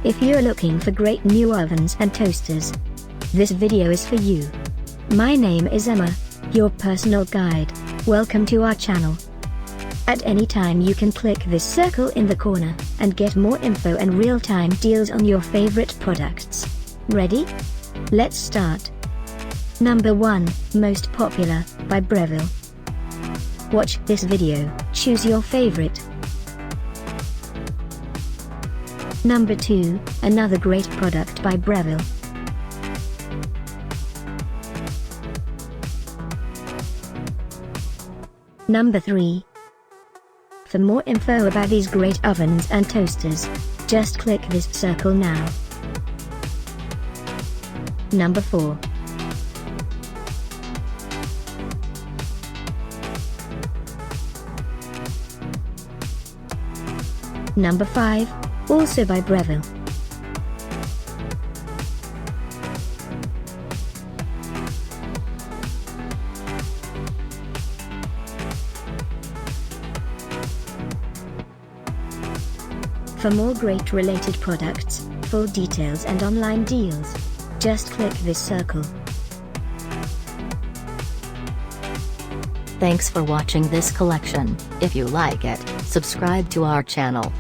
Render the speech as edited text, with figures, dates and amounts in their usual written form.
If you're looking for great new ovens and toasters, this video is for you. My name is Emma, your personal guide. Welcome to our channel. At any time you can click this circle in the corner, and get more info and real-time deals on your favorite products. Ready? Let's start. Number 1, Most Popular, by Breville. Watch this video, choose your favorite. Number 2, another great product by Breville. Number 3. For more info about these great ovens and toasters, just click this circle now. Number 4. Number 5, also by Breville. For more great related products, full details and online deals, just click this circle. Thanks for watching this collection. If you like it, subscribe to our channel.